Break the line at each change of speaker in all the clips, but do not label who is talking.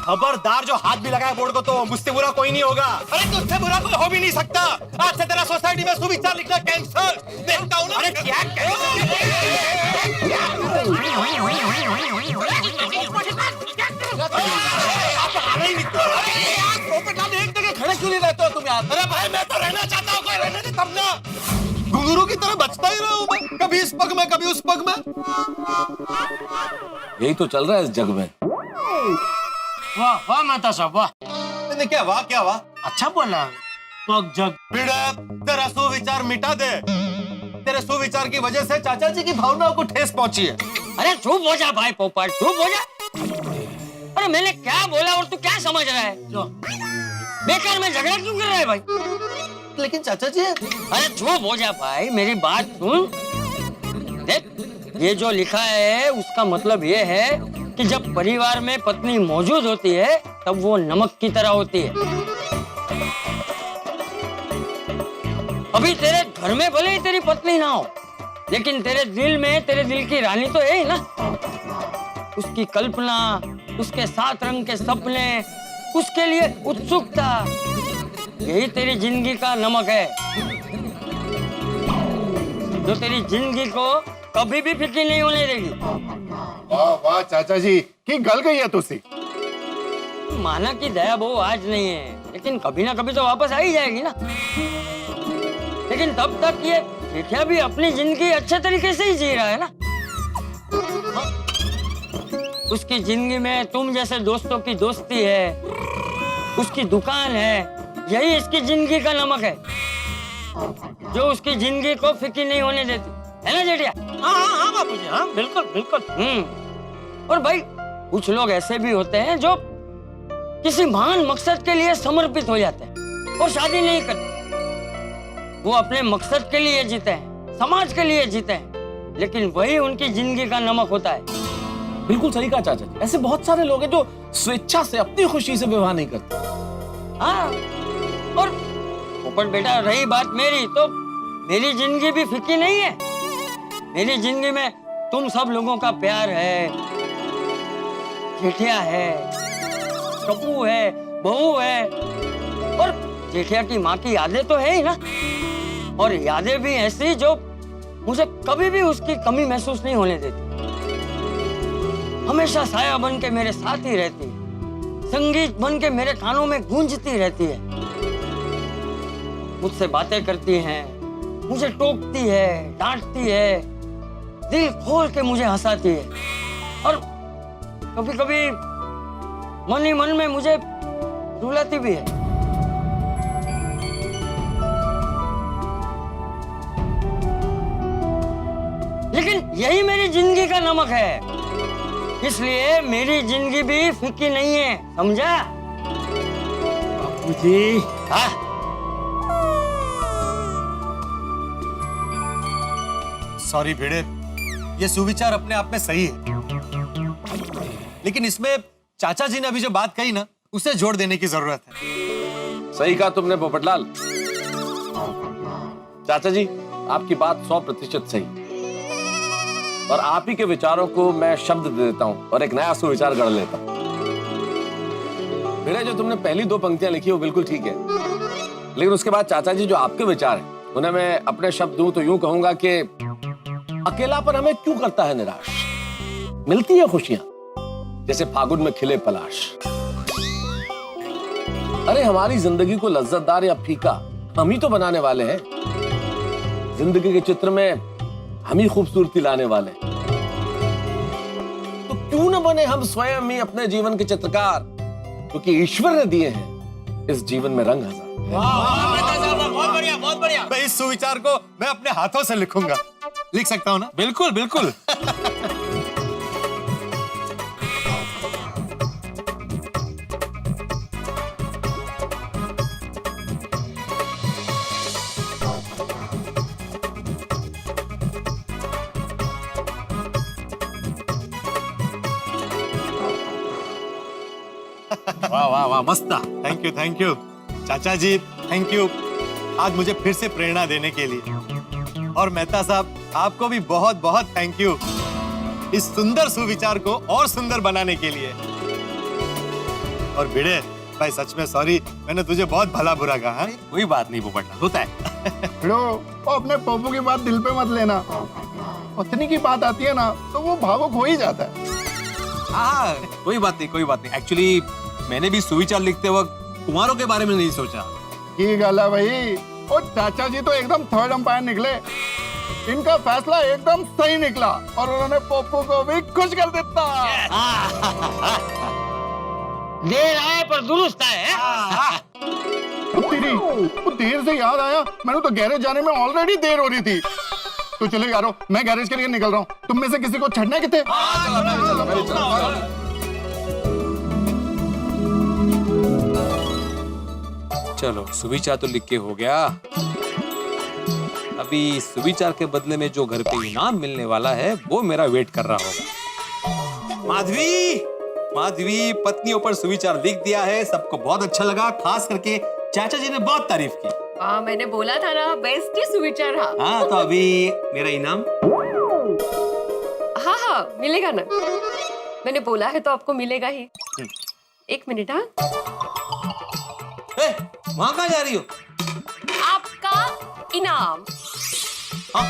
खबरदार, जो हाथ भी लगाए बोर्ड को तो मुझसे बुरा कोई नहीं होगा। अरे तुझसे बुरा कोई हो भी नहीं सकता। आज से तेरा सोसाइटी में सुविचार लिखना कैंसर। देखता हूँ ना। अरे क्या खड़े क्यों नहीं रहते हो तुम यार? अरे भाई मैं तो रहना चाहता हूँ, कोई रहने दे तब ना। घुंघरू की तरह बचता ही रहा हूँ मैं, कभी इस पग में कभी उस पग में।
यही तो चल रहा है इस जग में।
वाह वाह माता साहब वाह।
मैंने क्या वाह क्या वाह?
अच्छा बोला। पग जग
तेरा सुविचार मिटा दे। तेरे सुविचार की वजह से चाचा जी की भावनाओं को ठेस पहुंची है।
अरे चुप हो जा भाई पोपट, चुप हो जा। अरे मैंने क्या बोला और तू क्या समझ रहा है? बेकार में झगड़ा क्यों कर रहा है भाई?
लेकिन चाचा जी।
अरे चुप हो जा भाई, मेरी बात सुन। देख, ये जो लिखा है उसका मतलब ये है कि जब परिवार में पत्नी मौजूद होती है तब वो नमक की तरह होती है। अभी तेरे घर में भले ही तेरी पत्नी ना हो, लेकिन तेरे दिल की रानी तो है ही ना। उसकी कल्पना, उसके सात रंग के सपने, उसके लिए उत्सुकता, यही तेरी जिंदगी का नमक है, जो तेरी जिंदगी को कभी भी फीकी नहीं होने देगी।
वाह वाह चाचा जी की गल गई है तुसी।
माना की दया वो आज नहीं है, लेकिन कभी ना कभी तो वापस आ ही जाएगी ना। लेकिन तब तक ये जेठिया भी अपनी जिंदगी अच्छे तरीके से ही जी रहा है ना। उसकी जिंदगी में तुम जैसे दोस्तों की दोस्ती है, उसकी दुकान है, यही इसकी जिंदगी का नमक है, जो उसकी जिंदगी को फीकी नहीं होने देती है ना जेठिया?
हाँ बापूजी, हाँ बिल्कुल बिल्कुल।
और भाई कुछ लोग ऐसे भी होते हैं जो किसी महान मकसद के लिए समर्पित हो जाते हैं और शादी नहीं करते। वो अपने मकसद के लिए जीते हैं, समाज के लिए जीते हैं, लेकिन वही उनकी जिंदगी का नमक होता है।
बिल्कुल सही कहा चाचा जी। ऐसे बहुत सारे लोग हैं जो स्वेच्छा से अपनी खुशी से विवाह नहीं करते।
हाँ, और ऊपर बेटा रही बात मेरी, तो मेरी जिंदगी भी फीकी नहीं है। मेरी जिंदगी में तुम सब लोगों का प्यार है, जेठिया है, टप्पू है, बहू है, और जेठिया की माँ की यादें तो है ही ना। और यादें भी ऐसी जो मुझे कभी भी उसकी कमी महसूस नहीं होने देती। हमेशा साया बन के मेरे साथ ही रहती है, संगीत बन के मेरे कानों में गूंजती रहती है, मुझसे बातें करती है, मुझे टोकती है, डांटती है, दिल खोल के मुझे हंसाती है, और कभी कभी मन ही मन में मुझे रुलाती भी है। लेकिन यही मेरी जिंदगी का नमक है, इसलिए मेरी जिंदगी भी फीकी नहीं है, समझा?
बापूजी।
हाँ?
सॉरी भिड़े, ये सुविचार अपने आप में सही है, लेकिन इसमें चाचा जी ने अभी जो बात कही ना, उसे जोड़ देने की जरूरत है।
सही कहा तुमने पोपटलाल। चाचा जी आपकी बात 100% सही, और आप ही के विचारों को मैं शब्द दे देता हूं और एक नया सुविचार गढ़ लेता हूं। मेरे जो तुमने पहली 2 पंक्तियां लिखी वो बिल्कुल ठीक है, लेकिन उसके बाद चाचा जी जो आपके विचार हैं उन्हें मैं अपने शब्द दूं तो यूं कहूंगा कि अकेलापन हमें क्यों करता है निराश, मिलती है खुशियां जैसे फागुन में खिले पलाश। अरे हमारी जिंदगी को लज्जतदार या फीका हम ही तो बनाने वाले हैं, जिंदगी के चित्र में हम ही खूबसूरती लाने वाले। तो क्यों न बने हम स्वयं ही अपने जीवन के चित्रकार, क्योंकि ईश्वर ने दिए हैं इस जीवन में रंग हजार।
बहुत बढ़िया बहुत बढ़िया।
मैं इस सुविचार को मैं अपने हाथों से लिखूंगा, लिख सकता हूँ ना?
बिल्कुल बिल्कुल।
वाह वाह वाह, मस्त था। थैंक यू चाचा जी, थैंक यू आज मुझे फिर से प्रेरणा देने के लिए। और मेहता साहब आपको भी बहुत बहुत थैंक यू इस सुंदर सुविचार को और सुंदर बनाने के लिए। और भिड़े भाई सच में सॉरी, मैंने तुझे बहुत भला बुरा कहा। हाँ?
कोई बात नहीं पोपटलाल, होता है।
भिड़ो, वो अपने पप्पू की बात दिल पे मत लेना। पत्नी की बात आती है ना तो वो भावुक हो ही जाता है।
हाँ, कोई बात नहीं, कोई बात नहीं। एक्चुअली मैंने भी सुविचार लिखते वक्त कुमारों के बारे में नहीं सोचा।
की गल है भाई, वो चाचा जी तो एकदम थर्ड अंपायर निकले। इनका फैसला एकदम सही निकला और उन्होंने पप्पू को भी खुश कर देता।
देर आए पर दुरुस्त आए।
तेरी वो देर से याद आया, मैंने तो गैरेज जाने में ऑलरेडी देर हो रही थी। तो चलो यारो, मैं गैरेज के लिए निकल रहा हूँ। तुम में से किसी को छड़ना कितने?
चलो सुविचार तो लिख के हो गया। अभी सुविचार के बदले में जो घर पे इनाम मिलने वाला है वो मेरा वेट कर रहा होगा। माधवी, माधवी, पत्नियों पर सुविचार लिख दिया है, सबको बहुत अच्छा लगा, खास करके चाचा जी ने बहुत तारीफ की।
हाँ मैंने बोला था ना, बेस्ट ही सुविचार। हाँ
हाँ, तो अभी मेरा इनाम।
हाँ हाँ मिलेगा ना, मैंने बोला है तो आपको मिलेगा ही। एक मिनट। हाँ
वहां कहाँ जा रही हो?
आपका इनाम।
हाँ,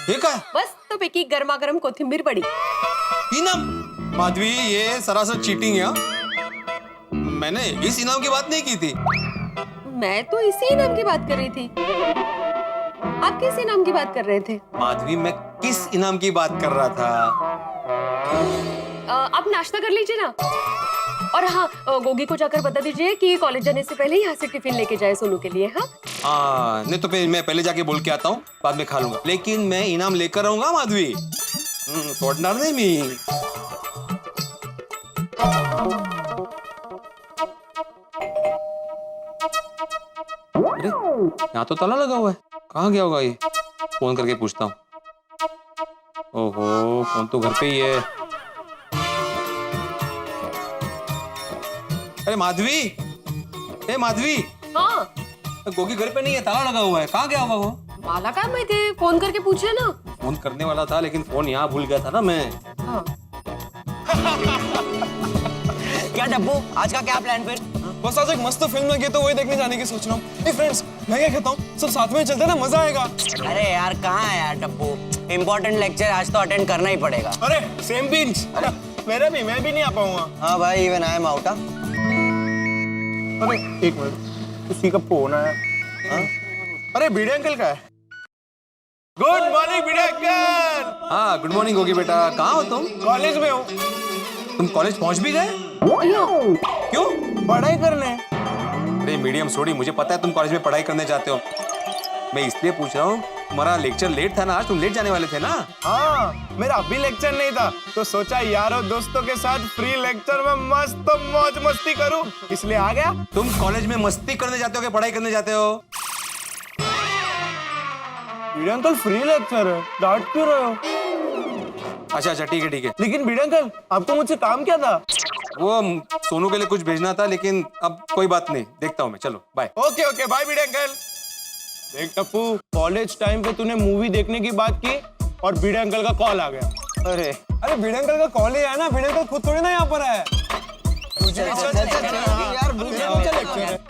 ठीक है।
बस तो पैकी गर्मा गर्म कोथिंबीर पड़ी।
इनाम? माधवी, ये सरासर चीटिंग है। मैंने इस इनाम की बात नहीं की थी।
मैं तो इसी इनाम की बात कर रही थी। आप किस इनाम की बात कर रहे थे?
माधवी, मैं किस इनाम की बात कर रहा था?
आप नाश्ता कर लीजिए ना। और हाँ, गोगी को जाकर बता दीजिए कि कॉलेज जाने से पहले यहाँ से टिफिन लेके जाए सोनू के लिए। हाँ
नहीं तो फिर मैं पहले जाके बोल के आता हूँ, बाद में खा लूंगा। लेकिन मैं इनाम लेकर आऊंगा माधवी, छोड़ना नहीं मी। अरे यहाँ तो ताला लगा हुआ है, कहाँ गया होगा ये? फोन करके पूछता हूँ। ओहो, फोन तो घर पे ही है। अरे माधवी, ए माधवी।
हाँ
गोगी घर पे नहीं है, ताला लगा हुआ है, कहाँ गया होगा वो?
माला का मैं थे, फोन करके पूछे ना।
फोन करने वाला था लेकिन फोन यहाँ भूल गया था ना मैं।
हाँ।
क्या डब्बू, आज का क्या प्लान फिर?
बस आज एक मस्त फिल्म लगी है तो वही देखने जाने की सोच रहा हूँ। ए फ्रेंड्स, मैं क्या कहता हूँ, सब साथ में चलते ना, मजा आएगा।
अरे यार कहाँ है यार डब्बू, इम्पोर्टेंट लेक्चर आज तो अटेंड करना ही पड़ेगा।
अरे सेम पिंच। मेरा भी, मैं भी नहीं आ पाऊंगा।
हाँ भाई, इवन आई एम आउट।
अरे एक मिनट, उसी का फोन आया। अरे भिड़े अंकल का है।
गुड मॉर्निंग भिड़े अंकल।
हाँ गुड मॉर्निंग गोगी बेटा, कहाँ हो तुम?
कॉलेज में हूँ।
तुम कॉलेज पहुँच भी गए? क्यों?
पढ़ाई करने।
अरे मीडियम सोडी, मुझे पता है तुम कॉलेज में पढ़ाई करने जाते हो। मैं इसलिए पूछ रहा हूँ, तुम्हारा लेक्चर लेट था ना आज, तुम लेट जाने वाले थे ना?
हाँ, मेरा अभी लेक्चर नहीं था तो सोचा यारों दोस्तों के साथ फ्री लेक्चर में मस्त मौज मस्ती करूं, इसलिए आ गया।
तुम कॉलेज में मस्ती करने जाते हो कि पढ़ाई करने जाते हो?
भिड़े अंकल फ्री लेक्चर है, डांट क्यों रहे हो?
अच्छा अच्छा ठीक है ठीक है।
लेकिन भिड़े अंकल, आपको मुझसे काम क्या था?
वो सोनू के लिए कुछ भेजना था, लेकिन अब कोई बात नहीं, देखता हूँ मैं। चलो बाय।
ओके ओके बाय भिड़े अंकल। देख टप्पू, कॉलेज टाइम पे तूने मूवी देखने की बात की और भिड़े अंकल का कॉल आ गया।
अरे
अरे भिड़े अंकल का कॉल ही है ना, भिड़े अंकल खुद थोड़ी ना यहाँ पर है।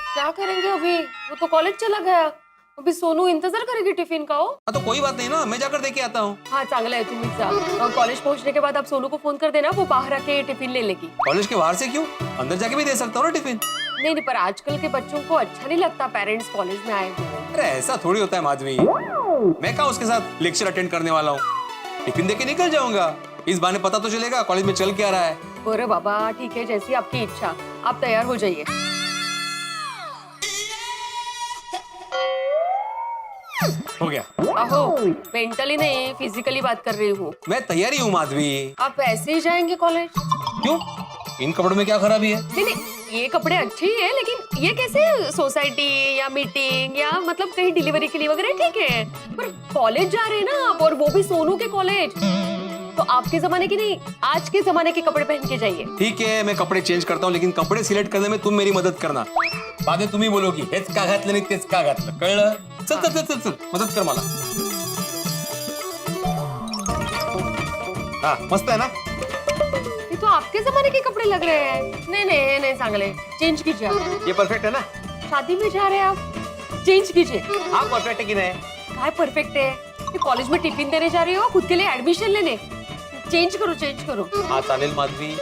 क्या करेंगे अभी, वो तो कॉलेज चला गया। अभी सोनू इंतजार करेगी टिफिन का।
हाँ तो कोई बात नहीं ना, मैं जाकर देके आता हूँ।
हाँ चांगला है, तुम जा। कॉलेज पहुंचने के बाद आप सोनू को फोन कर देना, वो बाहर आके टिफिन ले लेगी।
कॉलेज के बाहर से क्यों, अंदर जाके भी दे सकता हूँ ना टिफिन।
नहीं नहीं, पर आजकल के बच्चों को अच्छा नहीं लगता पेरेंट्स कॉलेज में आए हुए।
अरे ऐसा थोड़ी होता है माधवी, मैं कहाँ उसके साथ लेक्चर अटेंड करने वाला हूँ, टिफिन देके निकल जाऊंगा। इस बहाने पता तो चलेगा कॉलेज में चल क्या रहा है।
अरे बाबा ठीक है, जैसी आपकी इच्छा, आप तैयार हो जाइए।
हो गया।
आहो, मेंटली नहीं फिजिकली बात कर रही हूँ।
मैं तैयारी हूँ माधवी।
आप ऐसे ही जाएंगे कॉलेज?
क्यों, इन कपड़ों में क्या खराबी है?
नहीं नहीं, ये कपड़े अच्छे ही है, लेकिन ये कैसे सोसाइटी या मीटिंग या मतलब कहीं डिलीवरी के लिए वगैरह ठीक है, पर कॉलेज जा रहे हैं ना आप, और वो भी सोनू के कॉलेज, तो आपके जमाने की नहीं, आज के जमाने के कपड़े पहन के जाइए।
ठीक है, मैं कपड़े चेंज करता हूँ, लेकिन कपड़े सिलेक्ट करने में तुम मेरी मदद करना। बाद में तुम्ही बोलोगी हेच का घातलं नाही तेच का घातलं, कळलं? चल चल चल चल चल, मदत कर मला। हाँ मस्त है ना?
ये तो आपके जमाने के कपड़े लग रहे हैं। नहीं नहीं ये नहीं चांगले, चेंज कीजिए आप।
ये परफेक्ट है ना?
शादी में जा रहे हैं आप, चेंज कीजिए।
हाँ परफेक्ट है कि नहीं?
काय परफेक्ट है? ये कॉलेज में टिफिन देने जा रही हो, खुद के लिए एडमिशन लेने। चेंज करो चेंज करो।
हाँ चालेल माधवी।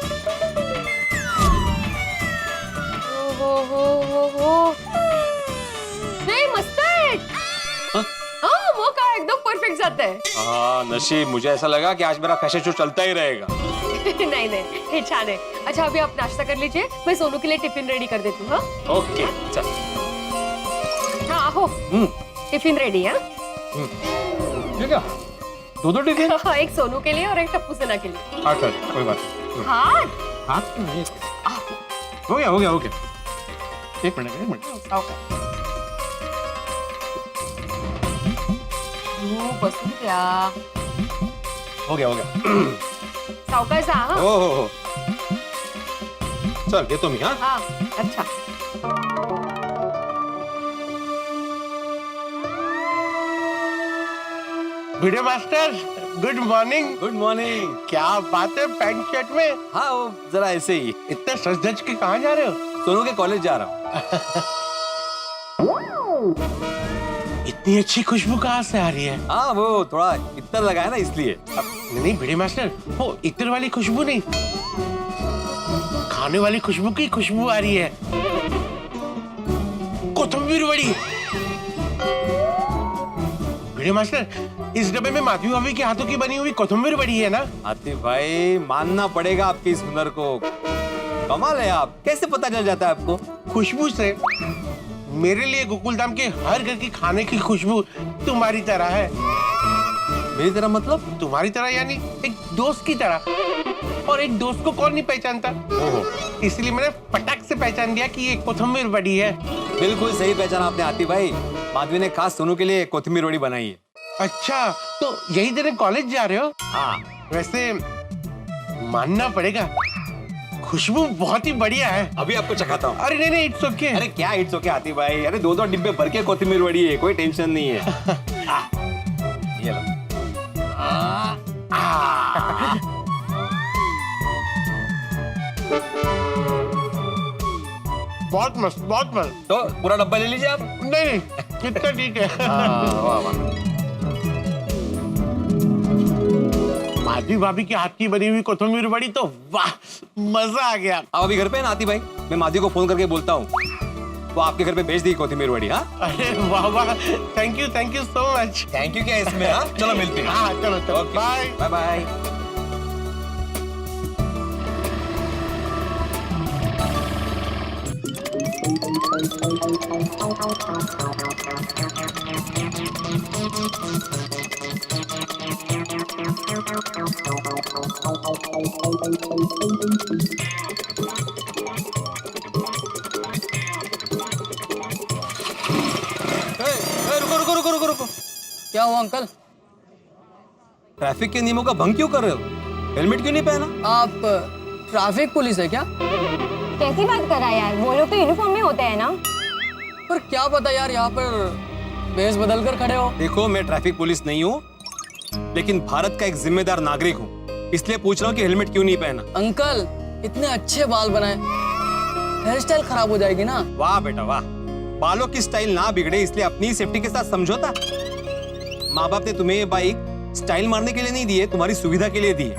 हो नहीं मस्त आहे। हाँ वो का एकदम परफेक्ट जाता है।
हाँ नशीब, मुझे ऐसा लगा कि आज मेरा फैशन शो चलता ही रहेगा।
नहीं नहीं ये छान है। अच्छा अभी आप नाश्ता कर लीजिए, मैं सोनू के लिए टिफिन रेडी कर देती हूँ। हाँ
ओके चल।
हाँ हो टिफिन रेडी है।
ये क्या? दो टिफिन?
एक सोनू के लिए और एक टप्पू सेना के लिए।
हाँ चल कोई बात नहीं।
हाँ
हाथ क्यों नहीं? हो गया ओके। एक मिनट।
बसून द्या।
हो गया
सावकाश जा हाँ।
हो चल ये तो मी हाँ।
हाँ अच्छा।
Video master good morning.
Good morning.
क्या बात है पैंट शर्ट में?
हाँ वो जरा ऐसे ही।
इतने सज धज के कहाँ जा रहे हो?
सोनू के कॉलेज जा रहा हूँ।
इतनी अच्छी खुशबू कहाँ से आ रही है?
हाँ वो थोड़ा इतना लगा है ना इसलिए।
नहीं वीडियो मास्टर, वो इत्र वाली खुशबू नहीं, खाने वाली खुशबू की खुशबू आ रही है। कोथिंबीर वड़ी। वीडियो मास्टर, इस डब्बे में माधवी भाभी के हाथों की बनी हुई कोथिंबीर वड़ी है ना?
आतिफ भाई मानना पड़ेगा आपके इस हुनर को। कमाल है आप, कैसे पता चल जाता है आपको?
खुशबू से। मेरे लिए गोकुलधाम के हर घर की खाने की खुशबू तुम्हारी तरह है।
मेरी तरह मतलब?
तुम्हारी तरह यानी एक दोस्त की तरह। और एक दोस्त को कौन नहीं पहचानता?
ओहो।
इसलिए मैंने फटाक से पहचान दिया कि ये कोथिंबीर वड़ी है।
बिल्कुल सही पहचाना आपने आतिफ भाई। माधवी ने खास सोनू के लिए कोथिंबीर वड़ी बनाई है।
अच्छा तो यही दिन कॉलेज जा रहे हो?
हाँ।
वैसे मानना पड़ेगा, खुशबू बहुत ही बढ़िया है।
अभी आपको चखाता हूँ।
अरे नहीं इट्स ओके।
अरे क्या इट्स ओके आतिफ भाई, अरे 2 डिब्बे भर के कोथिंबीर वड़ी है, कोई टेंशन नहीं है। ये लो।
बहुत मस्त बहुत मस्त।
तो पूरा डब्बा ले लीजिए आप।
नहीं इतना ठीक है।
वाह वाह।
माधवी भाभी के हाथ की बनी हुई कोथिंबीर वड़ी तो वाह, मजा आ गया।
अब अभी घर पे है ना आतिफ भाई, मैं माधवी को फोन करके बोलता हूँ, वो आपके घर पे भेज दी कोथिंबीर वड़ी। हाँ
अरे वाह वाह, thank you so much.
Thank you क्या इसमें। हाँ चलो मिलते हैं।
हाँ चलो बाय
बाय बाय। रुको।
क्या हुआ अंकल?
ट्रैफिक के नियमों का भंग क्यों कर रहे हो? हेलमेट क्यों नहीं पहना?
आप ट्रैफिक पुलिस है क्या?
कैसी बात कर रहा है यार, वो लोग तो यूनिफॉर्म में होते हैं ना।
पर क्या पता यार, यहाँ पर भेष बदल कर खड़े हो।
देखो मैं ट्रैफिक पुलिस नहीं हूँ, लेकिन भारत का एक जिम्मेदार नागरिक हूँ, इसलिए पूछ रहा हूँ कि हेलमेट क्यों नहीं पहना।
अंकल इतने अच्छे बाल बनाए, हेयर स्टाइल खराब हो जाएगी ना।
वाह बेटा वाह, बालों की स्टाइल ना बिगड़े इसलिए अपनी सेफ्टी के साथ समझौता। माँ बाप ने तुम्हें ये बाइक स्टाइल मारने के लिए नहीं दी है, तुम्हारी सुविधा के लिए दी है।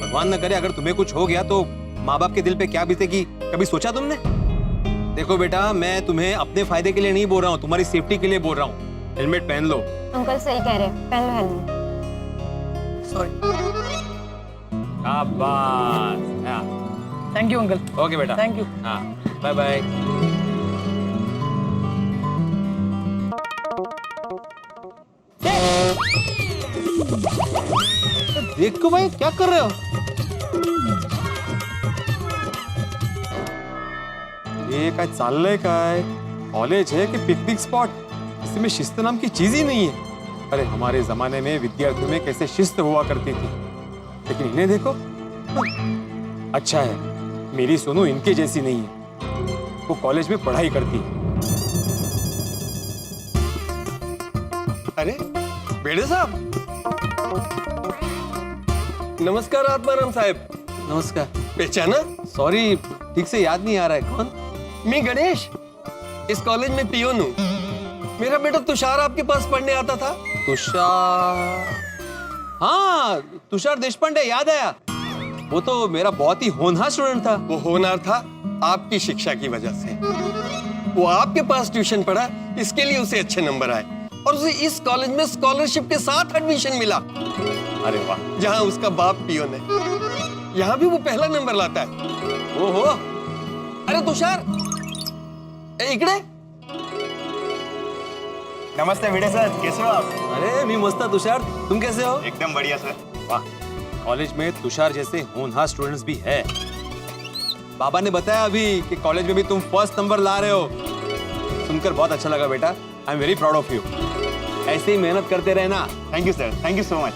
भगवान न करे अगर तुम्हें कुछ हो गया तो माँ बाप के दिल पे क्या बीतेगी, कभी सोचा तुमने? देखो बेटा, मैं तुम्हें अपने फायदे के लिए नहीं बोल रहा हूँ, तुम्हारी सेफ्टी के लिए बोल रहा हूँ। हेलमेट पहन लो।
अंकल सही कह रहे हैं, पहन लो हेलमेट।
सॉरी।
शाबाश।
Thank you uncle.
ओके बेटा,
थैंक यू।
हाँ बाय बाय। देखो भाई क्या कर रहे हो? ये काय चाललंय काय? कॉलेज है कि पिकनिक स्पॉट? इसमें शिस्त नाम की चीज ही नहीं है। अरे हमारे जमाने में विद्यार्थियों में कैसे शिस्त हुआ करती थी, लेकिन इन्हें देखो। अच्छा है मेरी सोनू इनके जैसी नहीं है, वो कॉलेज में पढ़ाई करती है।
अरे बेड़े साहब, नमस्कार आत्माराम साहेब।
नमस्कार।
पहचाना?
सॉरी, ठीक से याद नहीं आ रहा है। कौन?
मैं गणेश, इस कॉलेज में पियोन हूँ। मेरा बेटा तुषार आपके पास पढ़ने आता था।
तुषार, हाँ तुषार देशपांडे, याद आया। वो तो मेरा बहुत ही होनहार स्टूडेंट था।
वो होनहार था आपकी शिक्षा की वजह से। वो आपके पास ट्यूशन पढ़ा, इसके लिए उसे अच्छे नंबर आए और उसे इस कॉलेज में स्कॉलरशिप के साथ एडमिशन मिला।
अरे वाह।
जहाँ उसका बाप पियोन है, यहाँ भी वो पहला नंबर लाता है।
ओहो।
अरे तुषार, इकडे।
नमस्ते भिड़े सर, कैसे हो आप?
अरे मैं मस्त था तुषार, तुम कैसे हो?
एकदम बढ़िया सर।
वाह, कॉलेज में तुषार जैसे होनहार स्टूडेंट्स भी है। बाबा ने बताया अभी कि कॉलेज में भी तुम फर्स्ट नंबर ला रहे हो। सुनकर बहुत अच्छा लगा बेटा। I am very proud of you. ऐसे ही मेहनत करते रहना।
Thank you sir, thank you so much.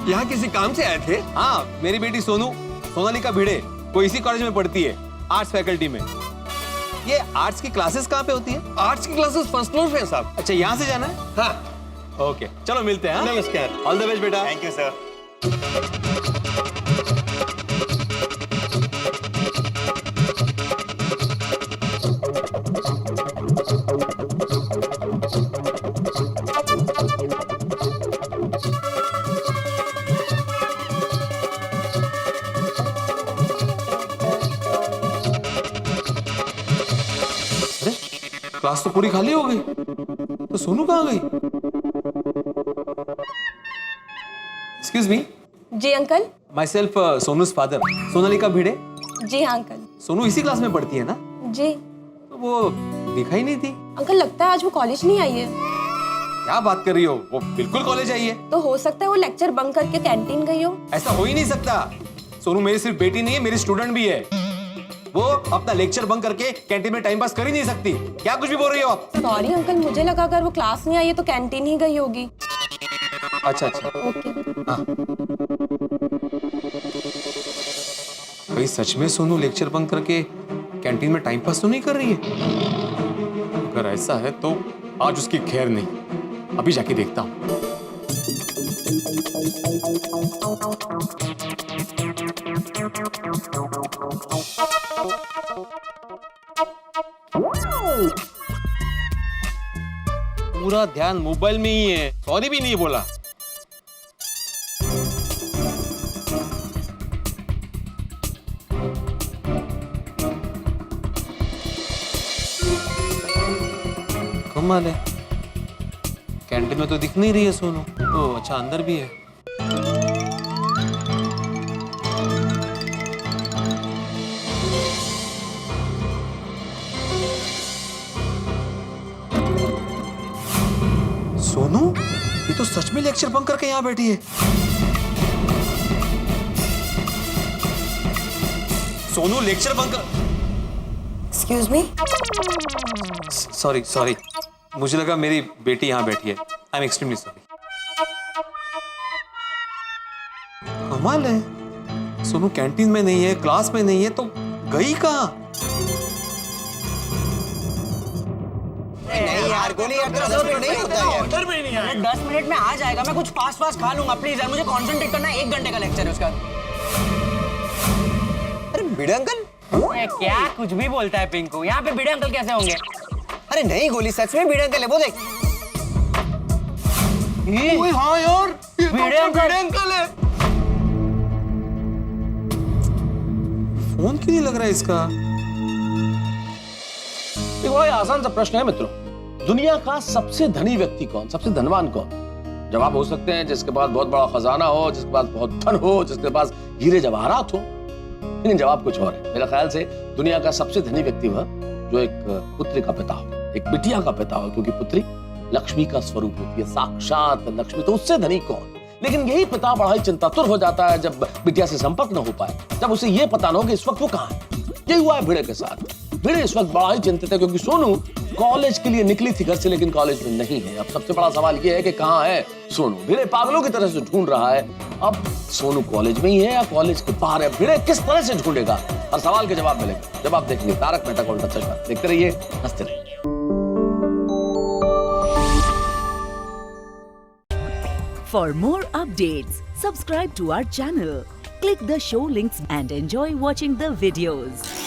यहाँ किसी काम से आए थे?
हाँ, मेरी बेटी सोनू, सोनालिका भिड़े, वो इसी कॉलेज में पढ़ती है, आर्ट्स फैकल्टी में। ये आर्ट्स की क्लासेस कहाँ पे होती है?
आर्ट्स की क्लासेस फर्स्ट फ्लोर पे है साहब।
अच्छा, यहाँ से जाना है?
हाँ।
ओके, चलो मिलते हैं। हाँ?
नमस्कार।
ऑल द बेस्ट बेटा।
Thank you sir.
क्लास तो पूरी खाली हो गई, तो सोनू कहाँ गई? Excuse me.
जी uncle.
My self Sonu's father, Sonalika Bhide.
जी हाँ अंकल।
सोनू इसी क्लास में पढ़ती है ना?
जी।
तो वो दिखाई नहीं थी।
अंकल लगता है आज वो कॉलेज नहीं आई है।
क्या बात कर रही हो? वो बिल्कुल कॉलेज आई है।
तो हो सकता है वो लेक्चर बंक करके कैंटीन गई हो।
ऐसा हो ही नहीं सकता। सोनू मेरी सिर्फ बेटी नहीं है, मेरी स्टूडेंट भी है। वो अपना लेक्चर बंक करके कैंटीन में टाइम पास कर ही नहीं सकती। क्या कुछ भी बोल रही हो आप?
सॉरी अंकल, मुझे लगा अगर वो क्लास नहीं आई है तो कैंटीन ही गई होगी।
अच्छा अच्छा।
ओके।
हाँ। भाई सच में सोनू लेक्चर बंक करके कैंटीन में टाइम पास तो नहीं कर रही है? अगर ऐसा है तो आज उसकी खैर नहीं। अभी जाके देखता हूँ। पूरा ध्यान मोबाइल में ही है, सॉरी भी नहीं बोला। कमाल है, कैंटीन में तो दिख नहीं रही है सोनू। तो अच्छा अंदर भी है। सोनू, ये तो सच में लेक्चर बंक करके यहाँ बैठी है। Sonu lecture bunk.
Excuse me.
Sorry sorry, मुझे लगा मेरी बेटी यहाँ बैठी है। I am extremely sorry. कमाल है, सोनू कैंटीन में नहीं है, क्लास में नहीं है, तो गई कहाँ?
नहीं यार, गोली नहीं होता है।
उधर भी नहीं आया।
10 मिनट में आ जाएगा, मैं कुछ फास्ट फास्ट खा लूंगा। प्लीज यार, मुझे कंसंट्रेट करना है। 1 घंटे का लेक्चर है उसका।
अरे भिड़े अंकल।
क्या कुछ भी बोलता है पिंकू? यहाँ पे भिड़े अंकल कैसे होंगे?
अरे नहीं गोली, सच में भिड़े अंकल है, वो देख।
हाँ यार, ये तो
भिड़े अंकल
है।
फोन क्यों नहीं लग रहा है इसका?
देखो ये आसान सा प्रश्न है मित्रों। दुनिया का सबसे धनी व्यक्ति कौन, सबसे धनवान कौन? जवाब हो सकते हैं जिसके पास बहुत बड़ा खजाना हो, जिसके पास बहुत धन हो, जिसके पास हीरे जवाहरात हो। लेकिन जवाब कुछ और है। मेरा ख्याल से दुनिया का सबसे धनी व्यक्ति वह जो एक पुत्री का पिता हो, एक बिटिया का पिता हो, क्योंकि पुत्री लक्ष्मी का स्वरूप होती है, साक्षात लक्ष्मी। तो उससे धनी कौन? लेकिन यही पिता बड़ा ही चिंतातुर हो जाता है जब बिटिया से संपर्क न हो पाए, जब उसे ये पता न हो कि इस वक्त वो कहाँ है। यही हुआ है भिड़े के साथ। भिड़े इस वक्त बड़ा ही चिंतित है क्योंकि सोनू कॉलेज के लिए निकली थी घर से, लेकिन कॉलेज में नहीं है। अब सबसे बड़ा सवाल ये है कि कहाँ है सोनू। भिड़े पागलों की तरह से ढूंढ रहा है। अब सोनू कॉलेज में ही है या कॉलेज के बाहर है? भिड़े किस तरह से ढूंढेगा? हर सवाल के जवाब मिलेंगे जब आप देखेंगे तारक मेहता का उल्टा चश्मा। देखते रहिए, हंसते रहिए।
For more updates, subscribe to our channel, Click the show links and enjoy watching the videos.